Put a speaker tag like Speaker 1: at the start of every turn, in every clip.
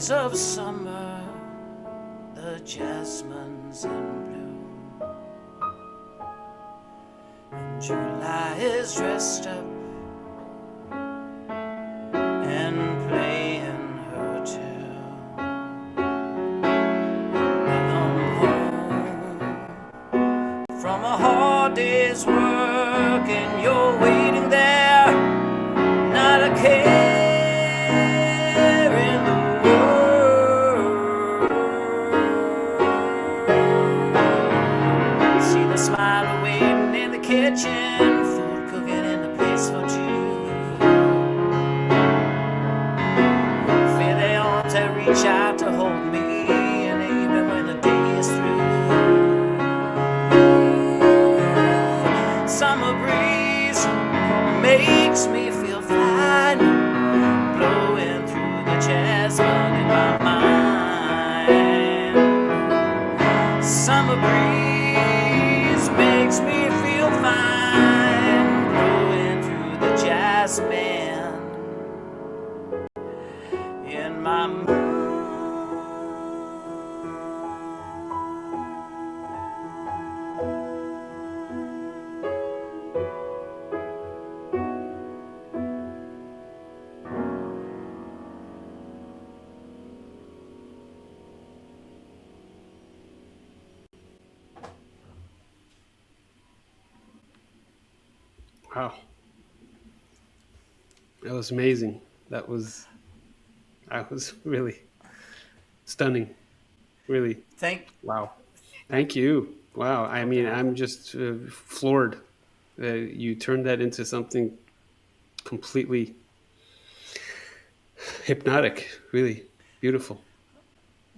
Speaker 1: rose of summer, the jasmine's in bloom, and July is dressed up and playing her tune. Come home from a hard day's work and you're waiting there, not a care in the world. See the smile waiting in the kitchen, food cooking in the place for two. Feel their arms that reach out to hold me, and even when the day is through. Summer breeze makes me feel fine, blowing through the jasmine in my mind. Summer breeze makes me feel fine, blowing through the jasmine in my mind.
Speaker 2: Wow. That was amazing. That was really stunning. Really. Wow. Thank you. Wow. I mean, I'm just floored that you turned that into something completely hypnotic. Really beautiful.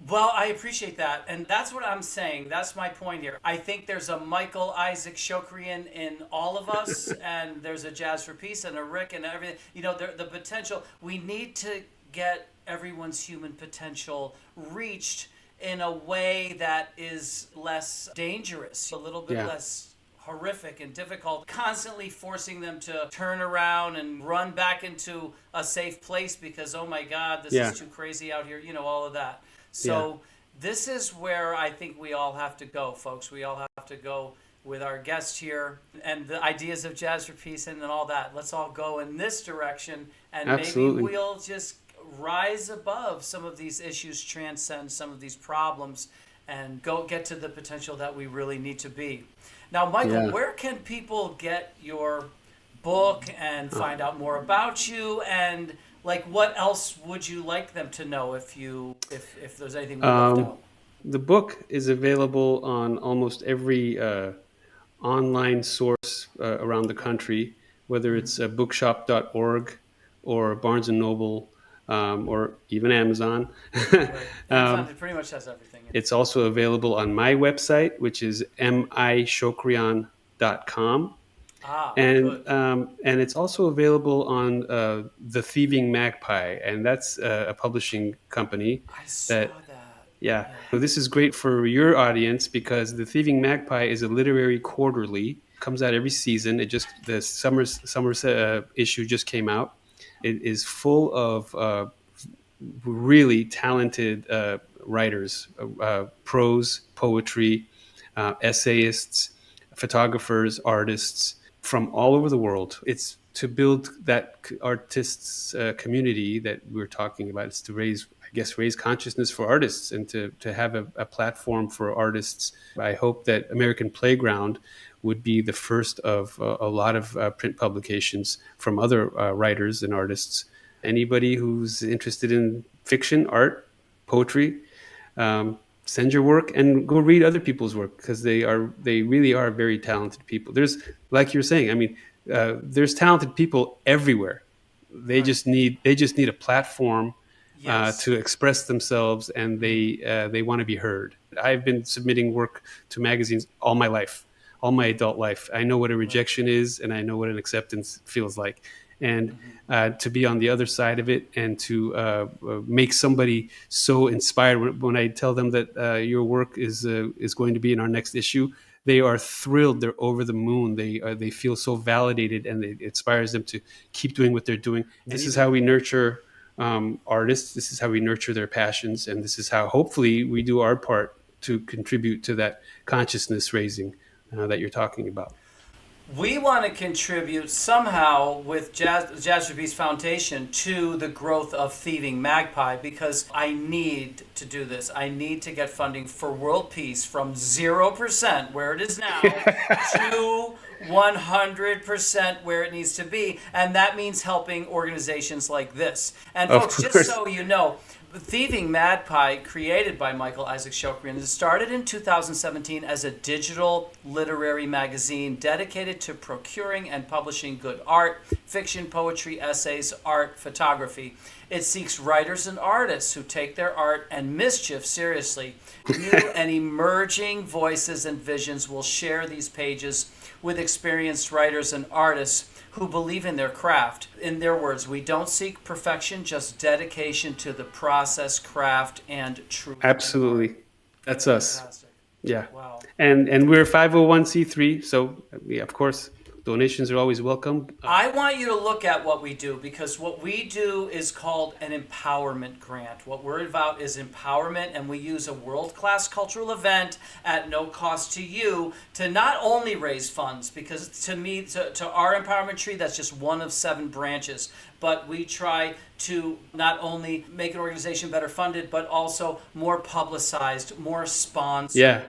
Speaker 1: Well, I appreciate that. And that's what I'm saying. That's my point here. I think there's a Michael Isaac Shokrian in all of us, and there's a Jazz for Peace and a Rick and everything. You know, the potential. We need to get everyone's human potential reached in a way that is less dangerous, a little bit less horrific and difficult, constantly forcing them to turn around and run back into a safe place because, oh my God, this is too crazy out here, you know, all of that. So this is where I think we all have to go, folks. We all have to go with our guest here and the ideas of Jazz for Peace and all that. Let's all go in this direction, and maybe we'll just rise above some of these issues, transcend some of these problems, and go get to the potential that we really need to be. Now, Michael, where can people get your book and find out more about you, and like what else would you like them to know if there's anything we left out?
Speaker 2: The book is available on almost every online source around the country, whether it's bookshop.org or Barnes and Noble or even Amazon.
Speaker 1: Amazon pretty much has everything.
Speaker 2: It's also available on my website, which is mishokrian.com. And it's also available on The Thieving Magpie, and that's a publishing company.
Speaker 1: I saw that.
Speaker 2: Yeah. So this is great for your audience because The Thieving Magpie is a literary quarterly. Comes out every season. The summer issue just came out. It is full of really talented writers, prose, poetry, essayists, photographers, artists from all over the world. It's to build that artists community that we're talking about. It's to raise consciousness for artists and to have a platform for artists. I hope that American Playground would be the first of a lot of print publications from other writers and artists. Anybody who's interested in fiction, art, poetry, send your work and go read other people's work because they really are very talented people. There's, like you're saying, I mean, there's talented people everywhere. They just need a platform to express themselves, and they want to be heard. I've been submitting work to magazines all my life, all my adult life. I know what a rejection is, and I know what an acceptance feels like. And to be on the other side of it and to make somebody so inspired when I tell them that your work is going to be in our next issue, they are thrilled. They're over the moon. They feel so validated, and it inspires them to keep doing what they're doing. This is how we nurture artists. This is how we nurture their passions, and this is how hopefully we do our part to contribute to that consciousness raising that you're talking about.
Speaker 1: We want to contribute somehow with Jazz for Peace Foundation to the growth of Thieving Magpie, because I need to do this. I need to get funding for world peace from 0%, where it is now, to 100% where it needs to be. And that means helping organizations like this. And
Speaker 2: Of
Speaker 1: folks, just
Speaker 2: course.
Speaker 1: so you know, Thieving Magpie, created by Michael Isaac Shokrian, it started in 2017 as a digital literary magazine dedicated to procuring and publishing good art, fiction, poetry, essays, art, photography. It seeks writers and artists who take their art and mischief seriously. New and emerging voices and visions will share these pages with experienced writers and artists who believe in their craft. In their words, we don't seek perfection, just dedication to the process, craft, and truth.
Speaker 2: Absolutely. That's us.
Speaker 1: Fantastic.
Speaker 2: Yeah.
Speaker 1: Wow.
Speaker 2: And we're 501c3, so yeah, of course, donations are always welcome.
Speaker 1: I want you to look at what we do, because what we do is called an empowerment grant. What we're about is empowerment, and we use a world-class cultural event at no cost to you to not only raise funds, because to me, to our empowerment tree, that's just one of 7 branches, but we try to not only make an organization better funded, but also more publicized, more sponsored.
Speaker 2: Yeah.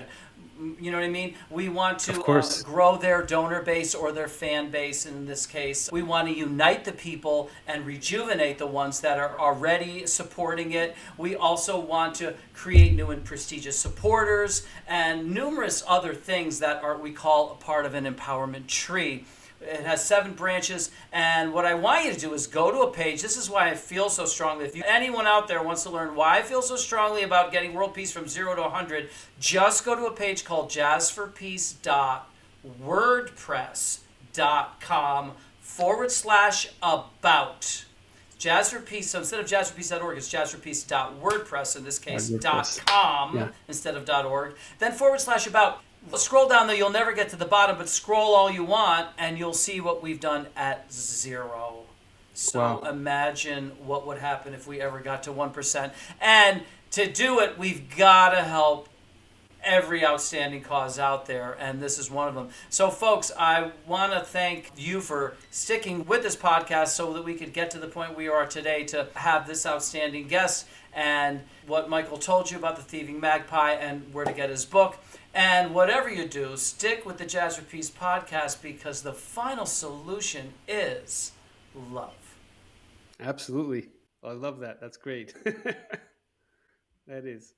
Speaker 1: You know what I mean? We want to
Speaker 2: Of course.
Speaker 1: grow their donor base, or their fan base in this case. We want to unite the people and rejuvenate the ones that are already supporting it. We also want to create new and prestigious supporters and numerous other things that are we call a part of an empowerment tree. It has 7 branches, and what I want you to do is go to a page. This is why I feel so strongly. If anyone out there wants to learn why I feel so strongly about getting world peace from 0 to 100, just go to a page called jazzforpeace.wordpress.com/about. Jazz for Peace, so instead of jazzforpeace.org, it's jazzforpeace.wordpress, in this case, .com
Speaker 2: Yeah.
Speaker 1: instead of .org. Then /about. Scroll down there, you'll never get to the bottom, but scroll all you want, and you'll see what we've done at 0. So
Speaker 2: Wow.
Speaker 1: imagine what would happen if we ever got to 1%. And to do it, we've got to help every outstanding cause out there, and this is one of them. So folks, I want to thank you for sticking with this podcast so that we could get to the point we are today to have this outstanding guest, and what Michael told you about the Thieving Magpie and where to get his book. And whatever you do, stick with the Jazz for Peace podcast, because the final solution is love.
Speaker 2: Absolutely. I love that. That's great. That is.